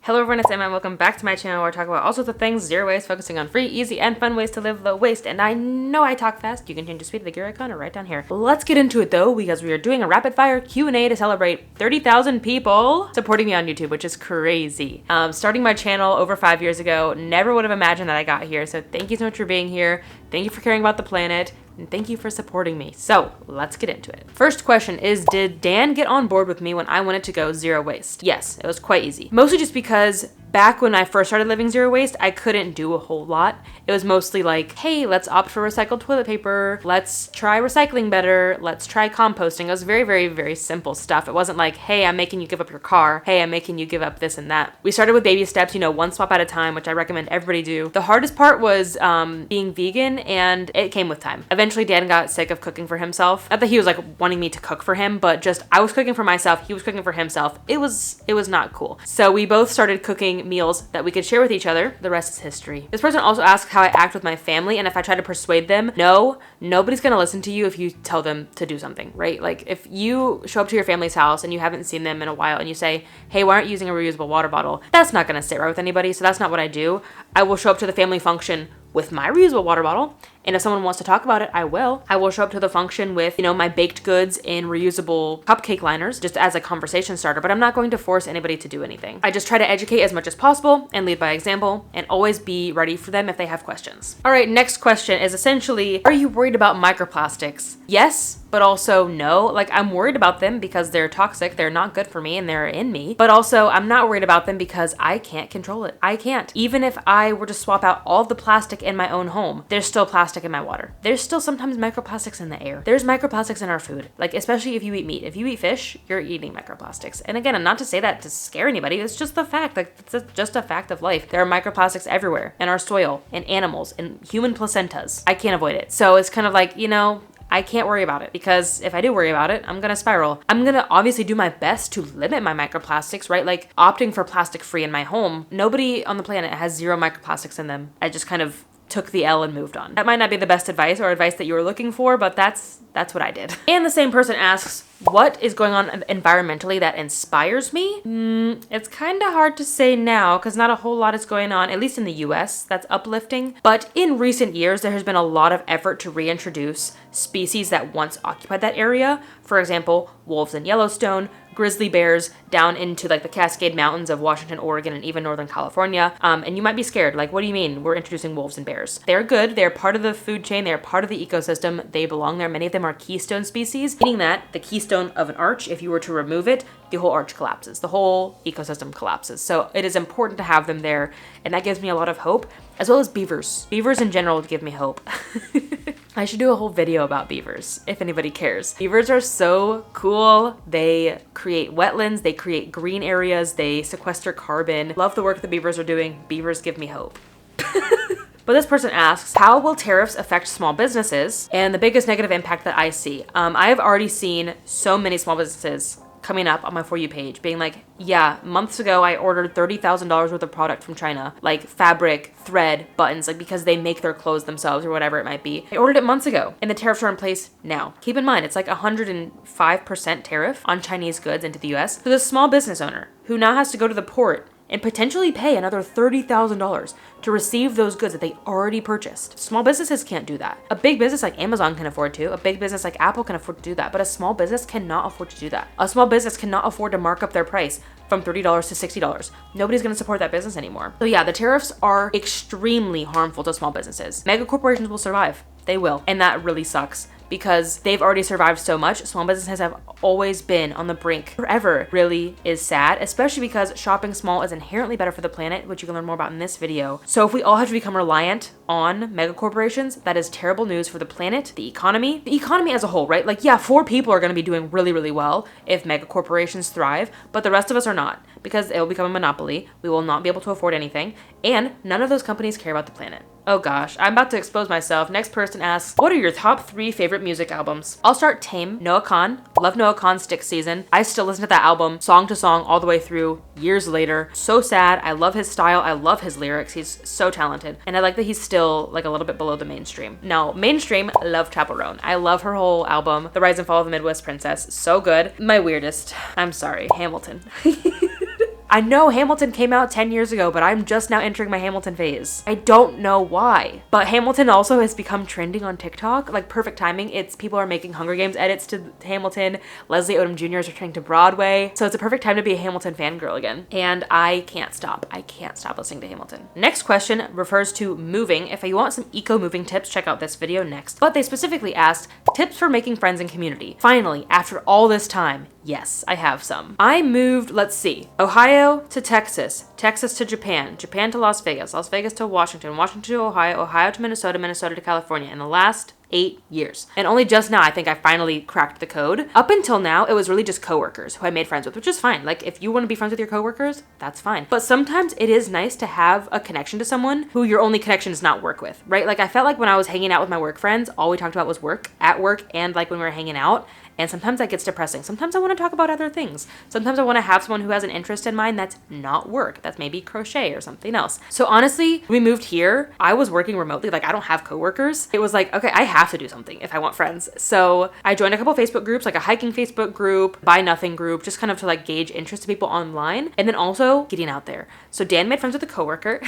Hello everyone, it's Emma and welcome back to my channel where I talk about all sorts of things, zero waste, focusing on free, easy, and fun ways to live low waste. And I know I talk fast. You can change the speed of the gear icon or right down here. Let's get into it though, because we are doing a rapid fire Q&A to celebrate 30,000 people supporting me on YouTube, which is crazy. Starting my channel over 5 years ago, never would have imagined that I got here. So thank you so much for being here. Thank you for caring about the planet. And thank you for supporting me. So let's get into it. First question is, did Dan get on board with me when I wanted to go zero waste? Yes, it was quite easy. Mostly just because back when I first started living zero waste, I couldn't do a whole lot. It was mostly like, hey, let's opt for recycled toilet paper. Let's try recycling better. Let's try composting. It was very, very, very simple stuff. It wasn't like, hey, I'm making you give up your car. Hey, I'm making you give up this and that. We started with baby steps, one swap at a time, which I recommend everybody do. The hardest part was being vegan, and it came with time. Eventually, Dan got sick of cooking for himself. Not that he was like wanting me to cook for him, but just I was cooking for myself. He was cooking for himself. It was not cool. So we both started cooking meals that we could share with each other. The rest is history. This person also asked how I act with my family and if I try to persuade them. No, nobody's gonna listen to you if you tell them to do something, right? Like if you show up to your family's house and you haven't seen them in a while and you say, hey, why aren't you using a reusable water bottle? That's not gonna sit right with anybody. So that's not what I do. I will show up to the family function with my reusable water bottle. And if someone wants to talk about it, I will. I will show up to the function with, my baked goods in reusable cupcake liners just as a conversation starter, but I'm not going to force anybody to do anything. I just try to educate as much as possible and lead by example and always be ready for them if they have questions. All right, next question is essentially, are you worried about microplastics? Yes, but also no. Like I'm worried about them because they're toxic, they're not good for me and they're in me, but also I'm not worried about them because I can't control it. I can't. Even if I were to swap out all the plastic in my own home, there's still plastic in my water. There's still sometimes microplastics in the air. There's microplastics in our food. Like especially if you eat meat. If you eat fish, you're eating microplastics. And again, I'm not to say that to scare anybody. It's just the fact. Like it's just a fact of life. There are microplastics everywhere in our soil, in animals, in human placentas. I can't avoid it. So it's kind of like, I can't worry about it because if I do worry about it, I'm gonna spiral. I'm gonna obviously do my best to limit my microplastics, right? Like opting for plastic free in my home. Nobody on the planet has zero microplastics in them. I just kind of took the L and moved on. That might not be the best advice or advice that you were looking for, but that's what I did. And the same person asks, what is going on environmentally that inspires me? It's kind of hard to say now because not a whole lot is going on, at least in the US, that's uplifting. But in recent years, there has been a lot of effort to reintroduce species that once occupied that area. For example, wolves in Yellowstone, grizzly bears down into like the Cascade Mountains of Washington, Oregon, and even Northern California. And you might be scared. Like, what do you mean we're introducing wolves and bears? They're good. They're part of the food chain. They're part of the ecosystem. They belong there. Many of them are keystone species, meaning that the keystone of an arch, if you were to remove it, the whole arch collapses. The whole ecosystem collapses. So it is important to have them there. And that gives me a lot of hope, as well as beavers. Beavers in general give me hope. I should do a whole video about beavers if anybody cares. Beavers are so cool. They create wetlands, they create green areas, they sequester carbon. Love the work the beavers are doing. Beavers give me hope. But this person asks, how will tariffs affect small businesses? And the biggest negative impact that I see. I have already seen so many small businesses coming up on my For You page being like, yeah, months ago I ordered $30,000 worth of product from China, like fabric, thread, buttons, like because they make their clothes themselves or whatever it might be. I ordered it months ago and the tariffs are in place now. Keep in mind, it's like 105% tariff on Chinese goods into the US. So the small business owner who now has to go to the port and potentially pay another $30,000 to receive those goods that they already purchased. Small businesses can't do that. A big business like Amazon can afford to. A big business like Apple can afford to do that. But a small business cannot afford to do that. A small business cannot afford to mark up their price from $30 to $60. Nobody's gonna support that business anymore. So yeah, the tariffs are extremely harmful to small businesses. Mega corporations will survive. They will. And that really sucks, because they've already survived so much. Small businesses have always been on the brink forever. Really is sad, especially because shopping small is inherently better for the planet, which you can learn more about in this video. So if we all have to become reliant on mega corporations, that is terrible news for the planet, the economy as a whole, right? Like, yeah, 4 people are gonna be doing really, really well if mega corporations thrive, but the rest of us are not, because it will become a monopoly. We will not be able to afford anything, and none of those companies care about the planet. Oh gosh, I'm about to expose myself. Next person asks, what are your top 3 favorite music albums? I'll start Tame, Noah Kahan. Love Noah Kahan's Stick Season. I still listen to that album song to song all the way through years later. So sad. I love his style. I love his lyrics. He's so talented. And I like that he's still like a little bit below the mainstream. Now, mainstream, love Chappell Roan. I love her whole album, The Rise and Fall of the Midwest Princess. So good. My weirdest, I'm sorry, Hamilton. I know Hamilton came out 10 years ago, but I'm just now entering my Hamilton phase. I don't know why. But Hamilton also has become trending on TikTok. Like, perfect timing. It's people are making Hunger Games edits to Hamilton. Leslie Odom Jr. is returning to Broadway. So it's a perfect time to be a Hamilton fangirl again. And I can't stop. I can't stop listening to Hamilton. Next question refers to moving. If you want some eco-moving tips, check out this video next. But they specifically asked tips for making friends and community. Finally, after all this time, yes, I have some. I moved, let's see, Ohio to Texas, Texas to Japan, Japan to Las Vegas, Las Vegas to Washington, Washington to Ohio, Ohio to Minnesota, Minnesota to California in the last 8 years. And only just now I think I finally cracked the code. Up until now, it was really just coworkers who I made friends with, which is fine. Like, if you want to be friends with your coworkers, that's fine. But sometimes it is nice to have a connection to someone who your only connection is not work with, right? Like, I felt like when I was hanging out with my work friends, all we talked about was work, at work, and like when we were hanging out. And sometimes that gets depressing. Sometimes I want to talk about other things. Sometimes I want to have someone who has an interest in mine that's not work. That's maybe crochet or something else. So honestly, when we moved here, I was working remotely. Like, I don't have coworkers. It was like, okay, I have to do something if I want friends. So I joined a couple Facebook groups, like a hiking Facebook group, Buy Nothing group, just kind of to like gauge interest of people online. And then also getting out there. So Dan made friends with a coworker.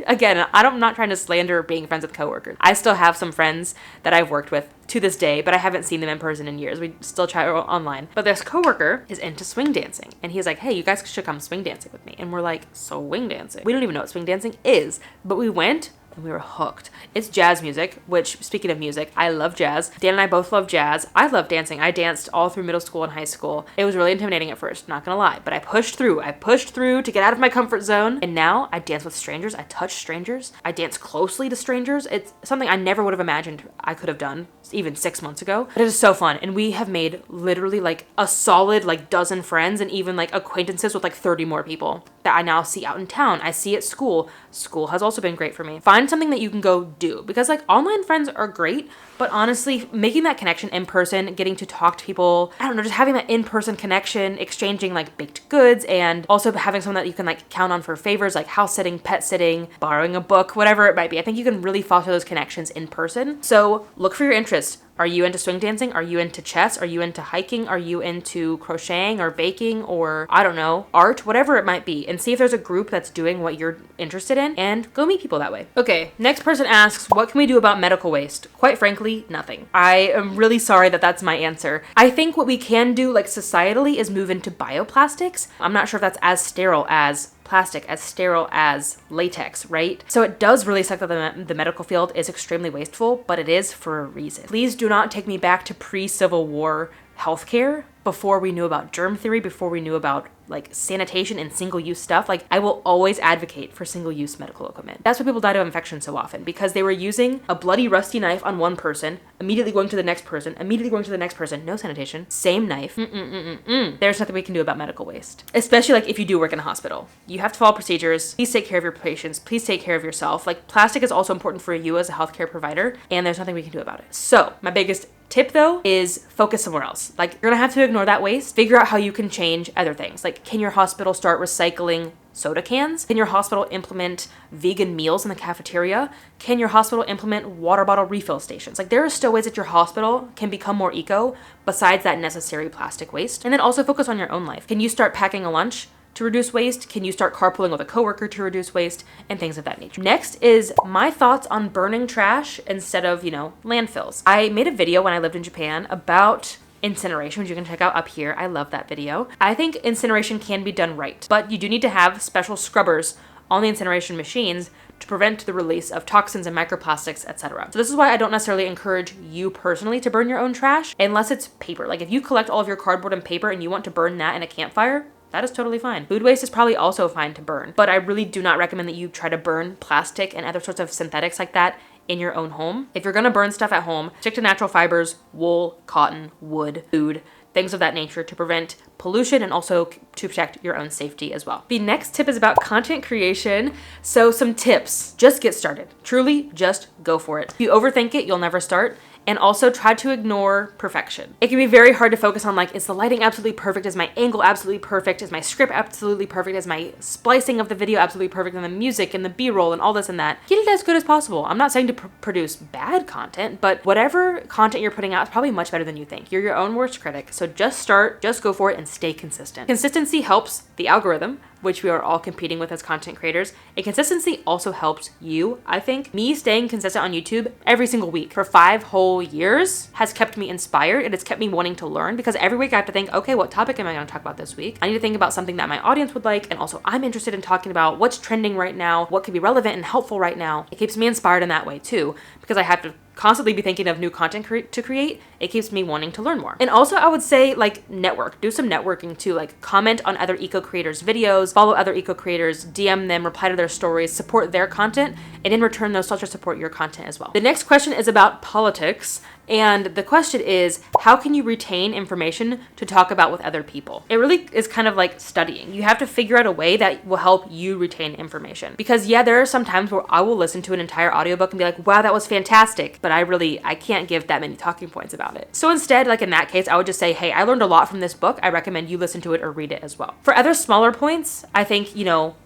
Again, I'm not trying to slander being friends with coworkers. I still have some friends that I've worked with to this day, but I haven't seen them in person in years. We still chat online. But this coworker is into swing dancing. And he's like, hey, you guys should come swing dancing with me. And we're like, swing dancing? We don't even know what swing dancing is. But we went and we were hooked. It's jazz music, which, speaking of music, I love jazz. Dan and I both love jazz. I love dancing. I danced all through middle school and high school. It was really intimidating at first, not gonna lie, but I pushed through. I pushed through to get out of my comfort zone. And now I dance with strangers. I touch strangers. I dance closely to strangers. It's something I never would have imagined I could have done even 6 months ago. But it is so fun. And we have made literally like a solid like dozen friends and even like acquaintances with like 30 more people that I now see out in town. I see at school. School has also been great for me. Find something that you can go do, because like online friends are great, but honestly, making that connection in person, getting to talk to people, I don't know, just having that in-person connection, exchanging like baked goods, and also having someone that you can like count on for favors like house sitting, pet sitting, borrowing a book, whatever it might be. I think you can really foster those connections in person. So look for your interests. Are you into swing dancing? Are you into chess? Are you into hiking? Are you into crocheting or baking or, I don't know, art? Whatever it might be. And see if there's a group that's doing what you're interested in and go meet people that way. Okay, next person asks, what can we do about medical waste? Quite frankly, nothing. I am really sorry that that's my answer. I think what we can do, like societally, is move into bioplastics. I'm not sure if that's as sterile as plastic, as sterile as latex, right? So it does really suck that the medical field is extremely wasteful, but it is for a reason. Please do not take me back to pre-Civil War healthcare, before we knew about germ theory, before we knew about like sanitation and single-use stuff. Like, I will always advocate for single-use medical equipment. That's why people died of infection so often, because they were using a bloody rusty knife on one person, immediately going to the next person, immediately going to the next person, no sanitation, same knife. There's nothing we can do about medical waste, especially like if you do work in a hospital. You have to follow procedures. Please take care of your patients. Please take care of yourself. Like, plastic is also important for you as a healthcare provider, and there's nothing we can do about it. So my biggest tip though is focus somewhere else. Like, you're gonna have to ignore that waste. Figure out how you can change other things. Like, can your hospital start recycling soda cans? Can your hospital implement vegan meals in the cafeteria? Can your hospital implement water bottle refill stations? Like, there are still ways that your hospital can become more eco besides that necessary plastic waste. And then also focus on your own life. Can you start packing a lunch to reduce waste? Can you start carpooling with a coworker to reduce waste, and things of that nature? Next is my thoughts on burning trash instead of, landfills. I made a video when I lived in Japan about incineration, which you can check out up here. I love that video. I think incineration can be done right, but you do need to have special scrubbers on the incineration machines to prevent the release of toxins and microplastics, etc. So this is why I don't necessarily encourage you personally to burn your own trash unless it's paper. Like, if you collect all of your cardboard and paper and you want to burn that in a campfire, that is totally fine. Food waste is probably also fine to burn, but I really do not recommend that you try to burn plastic and other sorts of synthetics like that in your own home. If you're gonna burn stuff at home, stick to natural fibers, wool, cotton, wood, food, things of that nature to prevent pollution and also to protect your own safety as well. The next tip is about content creation. So some tips, just get started. Truly, just go for it. If you overthink it, you'll never start. And also try to ignore perfection. It can be very hard to focus on, like, is the lighting absolutely perfect? Is my angle absolutely perfect? Is my script absolutely perfect? Is my splicing of the video absolutely perfect? And the music and the B-roll and all this and that. Get it as good as possible. I'm not saying to produce bad content, but whatever content you're putting out is probably much better than you think. You're your own worst critic. So just start, just go for it, and stay consistent. Consistency helps the algorithm which we are all competing with as content creators, a consistency also helps you, I think. Me staying consistent on YouTube every single week for 5 whole years has kept me inspired, and it's kept me wanting to learn, because every week I have to think, okay, what topic am I going to talk about this week? I need to think about something that my audience would like, and also I'm interested in talking about what's trending right now, what could be relevant and helpful right now. It keeps me inspired in that way too, because I have to constantly be thinking of new content to create. It keeps me wanting to learn more. And also I would say like network, do some networking too, like comment on other eco creators videos, follow other eco creators, DM them, reply to their stories, support their content, and in return they'll start to support your content as well. The next question is about politics. And the question is, how can you retain information to talk about with other people? It really is kind of like studying. You have to figure out a way that will help you retain information. Because yeah, there are some times where I will listen to an entire audiobook and be like, wow, that was fantastic. But I can't give that many talking points about it. So instead, like in that case, I would just say, hey, I learned a lot from this book. I recommend you listen to it or read it as well. For other smaller points, I think,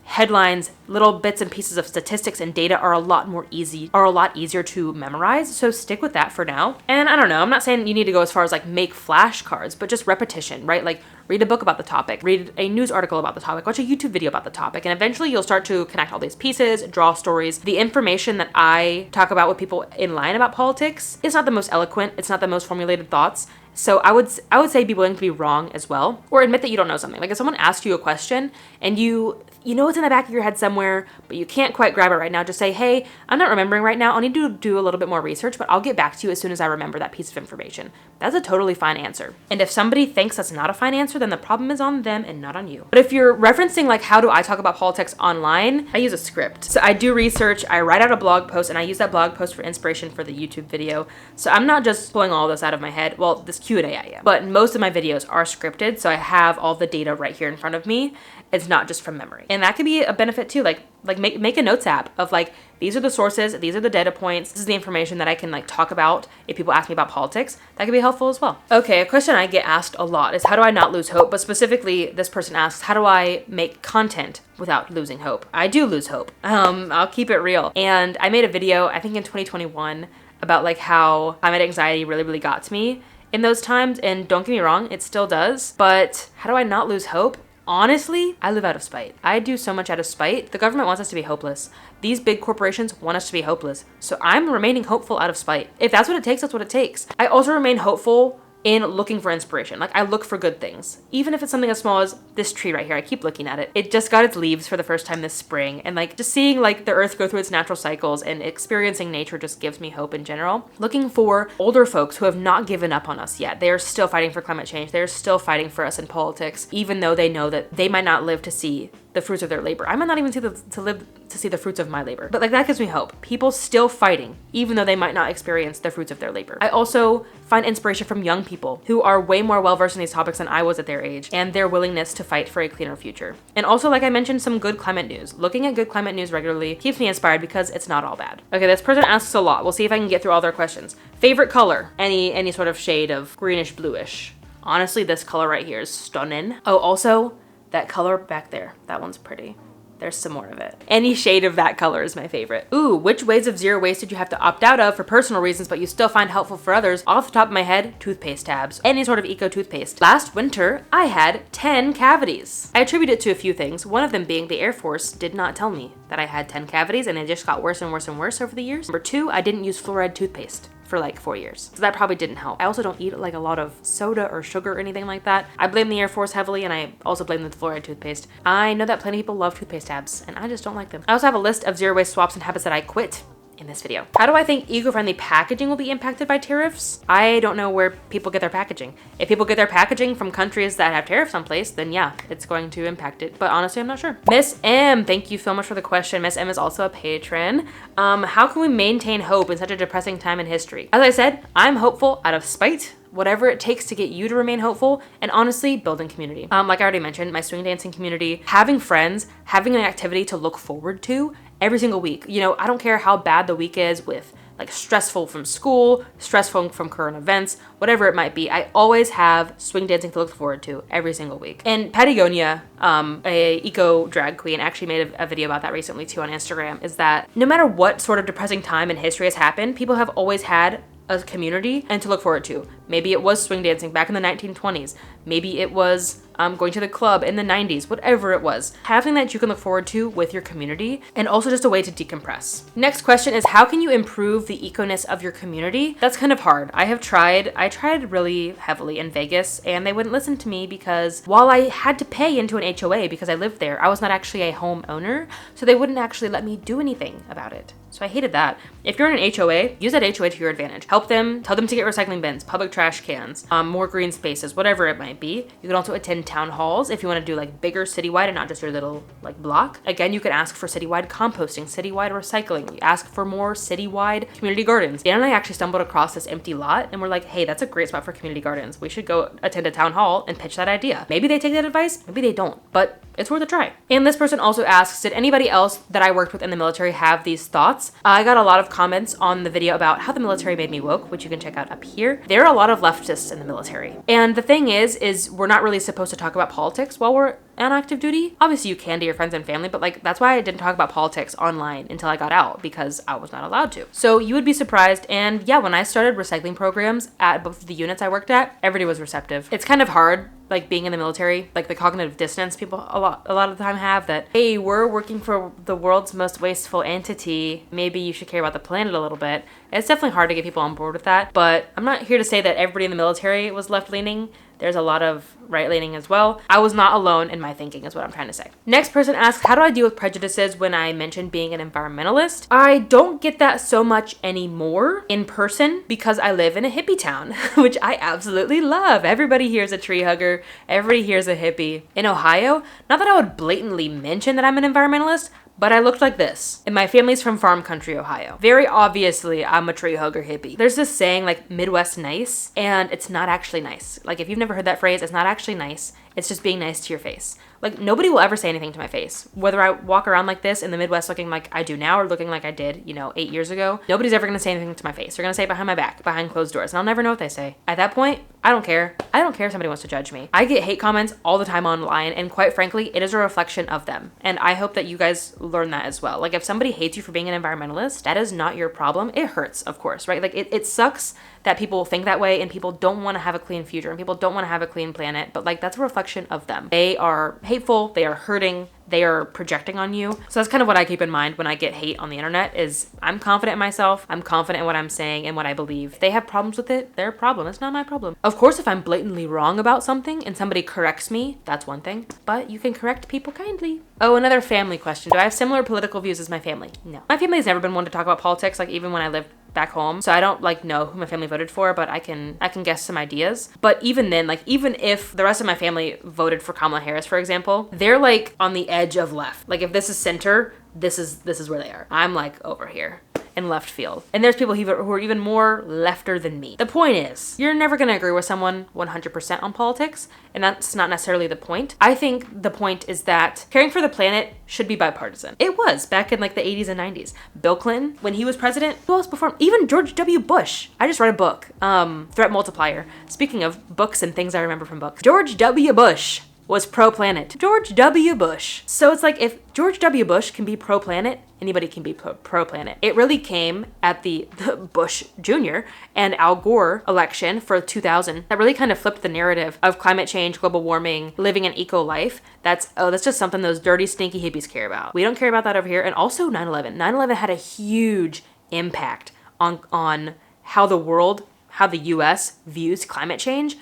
headlines, little bits and pieces of statistics and data are a lot easier to memorize. So stick with that for now. And I don't know, I'm not saying you need to go as far as like make flashcards, but just repetition, right? Like read a book about the topic, read a news article about the topic, watch a YouTube video about the topic, and eventually you'll start to connect all these pieces, draw stories. The information that I talk about with people in line about politics is not the most eloquent, it's not the most formulated thoughts. So I would say be willing to be wrong as well, or admit that you don't know something. Like if someone asks you a question and you know it's in the back of your head somewhere, but you can't quite grab it right now, just say, hey, I'm not remembering right now. I'll need to do a little bit more research, but I'll get back to you as soon as I remember that piece of information. That's a totally fine answer. And if somebody thinks that's not a fine answer, then the problem is on them and not on you. But if you're referencing like how do I talk about politics online, I use a script. So I do research, I write out a blog post, and I use that blog post for inspiration for the YouTube video. So I'm not just pulling all this out of my head. Well, this Q&A I am. But most of my videos are scripted, so I have all the data right here in front of me. It's not just from memory. And that could be a benefit too. Like make a notes app of like, these are the sources, these are the data points, this is the information that I can like talk about if people ask me about politics. That could be helpful as well. Okay, a question I get asked a lot is how do I not lose hope? But specifically, this person asks, how do I make content without losing hope? I do lose hope. I'll keep it real. And I made a video, I think in 2021, about like how climate anxiety really got to me in those times. And don't get me wrong, it still does. But how do I not lose hope? Honestly, I live out of spite. I do so much out of spite. The government wants us to be hopeless. These big corporations want us to be hopeless. So I'm remaining hopeful out of spite. If that's what it takes, that's what it takes. I also remain hopeful in looking for inspiration. Like I look for good things. Even if it's something as small as this tree right here, I keep looking at it. It just got its leaves for the first time this spring. And like just seeing like the earth go through its natural cycles and experiencing nature just gives me hope in general. Looking for older folks who have not given up on us yet. They are still fighting for climate change. They're still fighting for us in politics, even though they know that they might not live to see the fruits of their labor. I might not even live to see the fruits of my labor. But like that gives me hope. People still fighting, even though they might not experience the fruits of their labor. I also find inspiration from young people who are way more well-versed in these topics than I was at their age, and their willingness to fight for a cleaner future. And also, like I mentioned, some good climate news. Looking at good climate news regularly keeps me inspired because it's not all bad. Okay, this person asks a lot. We'll see if I can get through all their questions. Favorite color? Any sort of shade of greenish bluish. Honestly, this color right here is stunning. Oh, also, that color back there, that one's pretty. There's some more of it. Any shade of that color is my favorite. Ooh, which ways of zero waste did you have to opt out of for personal reasons but you still find helpful for others? Off the top of my head, toothpaste tabs. Any sort of eco toothpaste. Last winter, I had 10 cavities. I attribute it to a few things, one of them being the Air Force did not tell me that I had 10 cavities, and it just got worse and worse and worse over the years. Number 2, I didn't use fluoride toothpaste for like 4 years. So that probably didn't help. I also don't eat like a lot of soda or sugar or anything like that. I blame the Air Force heavily, and I also blame the fluoride toothpaste. I know that plenty of people love toothpaste tabs, and I just don't like them. I also have a list of zero waste swaps and habits that I quit in this video. How do I think eco-friendly packaging will be impacted by tariffs? I don't know where people get their packaging. If people get their packaging from countries that have tariffs in place, then yeah, it's going to impact it. But honestly, I'm not sure. Miss M, thank you so much for the question. Miss M is also a patron. How can we maintain hope in such a depressing time in history? As I said, I'm hopeful out of spite, whatever it takes to get you to remain hopeful, and honestly, building community. Like I already mentioned, my swing dancing community, having friends, having an activity to look forward to every single week. You know, I don't care how bad the week is with like stressful from school, stressful from current events, whatever it might be. I always have swing dancing to look forward to every single week. And Patagonia, a eco drag queen, actually made a video about that recently too on Instagram, is that no matter what sort of depressing time in history has happened, people have always had a community and to look forward to. Maybe it was swing dancing back in the 1920s. Maybe it was going to the club in the 90s, whatever it was. Having that you can look forward to with your community, and also just a way to decompress. Next question is, how can you improve the eco-ness of your community? That's kind of hard. I tried really heavily in Vegas, and they wouldn't listen to me because while I had to pay into an HOA because I lived there, I was not actually a homeowner, so they wouldn't actually let me do anything about it. So I hated that. If you're in an HOA, use that HOA to your advantage. Help them, tell them to get recycling bins, public trash cans, more green spaces, whatever it might be. You can also attend town halls if you want to do like bigger citywide and not just your little like block. Again, you could ask for citywide composting, citywide recycling. You ask for more citywide community gardens. Dan and I actually stumbled across this empty lot and we're like, hey, that's a great spot for community gardens. We should go attend a town hall and pitch that idea. Maybe they take that advice, maybe they don't, but it's worth a try. And this person also asks, did anybody else that I worked with in the military have these thoughts? I got a lot of comments on the video about how the military made me woke, which you can check out up here. There are a lot of leftists in the military. And the thing is we're not really supposed to talk about politics while we're on active duty. Obviously you can to your friends and family, but like that's why I didn't talk about politics online until I got out, because I was not allowed to. So you would be surprised. And yeah, when I started recycling programs at both of the units I worked at, everybody was receptive. It's kind of hard, like being in the military, like the cognitive dissonance people a lot of the time have, that, hey, we're working for the world's most wasteful entity. Maybe you should care about the planet a little bit. It's definitely hard to get people on board with that, but I'm not here to say that everybody in the military was left-leaning. There's a lot of right-leaning as well. I was not alone in my thinking is what I'm trying to say. Next person asks, how do I deal with prejudices when I mention being an environmentalist? I don't get that so much anymore in person because I live in a hippie town, which I absolutely love. Everybody here is a tree hugger. Everybody here is a hippie. In Ohio, not that I would blatantly mention that I'm an environmentalist, but I looked like this. And my family's from farm country, Ohio. Very obviously, I'm a tree hugger hippie. There's this saying like Midwest nice, and it's not actually nice. Like if you've never heard that phrase, it's not actually nice. It's just being nice to your face. Like nobody will ever say anything to my face. Whether I walk around like this in the Midwest looking like I do now or looking like I did, 8 years ago, nobody's ever gonna say anything to my face. They're gonna say it behind my back, behind closed doors, and I'll never know what they say. At that point, I don't care. I don't care if somebody wants to judge me. I get hate comments all the time online, and quite frankly, it is a reflection of them. And I hope that you guys learn that as well. Like if somebody hates you for being an environmentalist, that is not your problem. It hurts, of course, right? Like it sucks that people think that way and people don't want to have a clean future and people don't want to have a clean planet, but like that's a reflection of them. They are hateful, they are hurting, they are projecting on you. So that's kind of what I keep in mind when I get hate on the internet is I'm confident in myself, I'm confident in what I'm saying and what I believe. If they have problems with it, their problem. It's not my problem. Of course, if I'm blatantly wrong about something and somebody corrects me, that's one thing, but you can correct people kindly. Oh, another family question. Do I have similar political views as my family? No. My family has never been one to talk about politics, like even when I lived back home. So I don't know who my family voted for, but I can guess some ideas. But even then, like even if the rest of my family voted for Kamala Harris, for example, they're like on the edge of left. Like if this is center, this is where they are. I'm like over here in left field. And there's people who are even more lefter than me. The point is, you're never gonna agree with someone 100% on politics, and that's not necessarily the point. I think the point is that caring for the planet should be bipartisan. It was back in like the 80s and 90s. Bill Clinton, when he was president, who else before him? Even George W. Bush. I just read a book, Threat Multiplier. Speaking of books and things I remember from books. George W. Bush was pro-planet. George W. Bush. So it's like if George W. Bush can be pro-planet, anybody can be pro-planet. It really came at the Bush Jr. and Al Gore election for 2000 that really kind of flipped the narrative of climate change, global warming, living an eco life. That's just something those dirty, stinky hippies care about. We don't care about that over here. And also 9/11. 9/11 had a huge impact on how the world, how the US views climate change.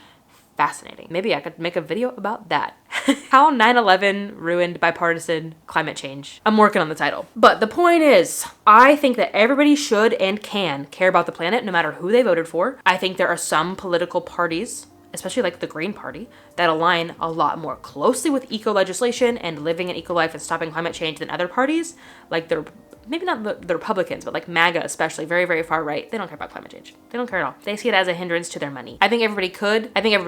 Fascinating. Maybe I could make a video about that. How 9/11 ruined bipartisan climate change. I'm working on the title. But the point is, I think that everybody should and can care about the planet no matter who they voted for. I think there are some political parties, especially like the Green Party, that align a lot more closely with eco legislation and living an eco life and stopping climate change than other parties. Like they're maybe not the Republicans, but like MAGA especially, very, very far right. They don't care about climate change. They don't care at all. They see it as a hindrance to their money. I think everybody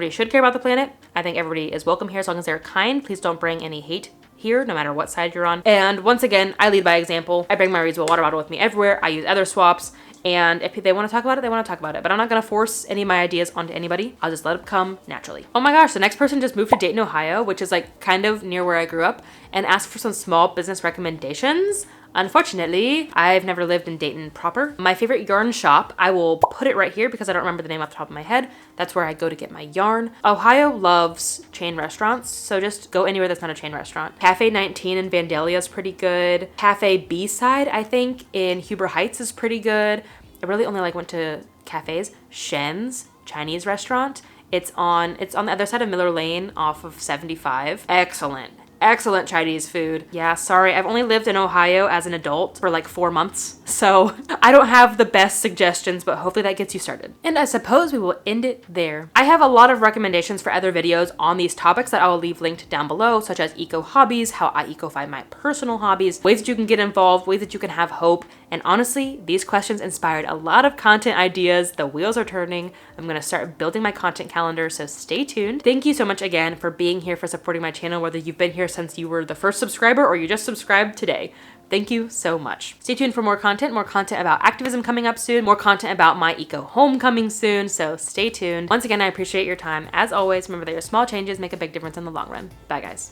should care about the planet. I think everybody is welcome here as long as they're kind. Please don't bring any hate here, no matter what side you're on. And once again, I lead by example. I bring my reusable water bottle with me everywhere. I use other swaps. And if they want to talk about it, they want to talk about it. But I'm not going to force any of my ideas onto anybody. I'll just let it come naturally. Oh my gosh, the next person just moved to Dayton, Ohio, which is like kind of near where I grew up. and ask for some small business recommendations. Unfortunately, I've never lived in Dayton proper. My favorite yarn shop, I will put it right here because I don't remember the name off the top of my head. That's where I go to get my yarn. Ohio loves chain restaurants, so just go anywhere that's not a chain restaurant. Cafe 19 in Vandalia is pretty good. Cafe B-Side, I think, in Huber Heights is pretty good. I really only went to cafes. Shen's Chinese restaurant. It's on the other side of Miller Lane off of 75. Excellent Chinese food. Yeah, sorry, I've only lived in Ohio as an adult for 4 months, so I don't have the best suggestions, but hopefully that gets you started. And I suppose we will end it there. I have a lot of recommendations for other videos on these topics that I will leave linked down below, such as eco hobbies, how I eco-fi my personal hobbies, ways that you can get involved, ways that you can have hope. And honestly, these questions inspired a lot of content ideas. The wheels are turning. I'm gonna start building my content calendar, so stay tuned. Thank you so much again for being here, for supporting my channel, whether you've been here since you were the first subscriber or you just subscribed today. Thank you so much. Stay tuned for more content about activism coming up soon, more content about my eco home coming soon, so stay tuned. Once again, I appreciate your time. As always, remember that your small changes make a big difference in the long run. Bye, guys.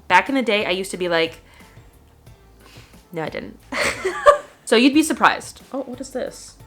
Back in the day, I used to be like, no, I didn't. So you'd be surprised. Oh, what is this?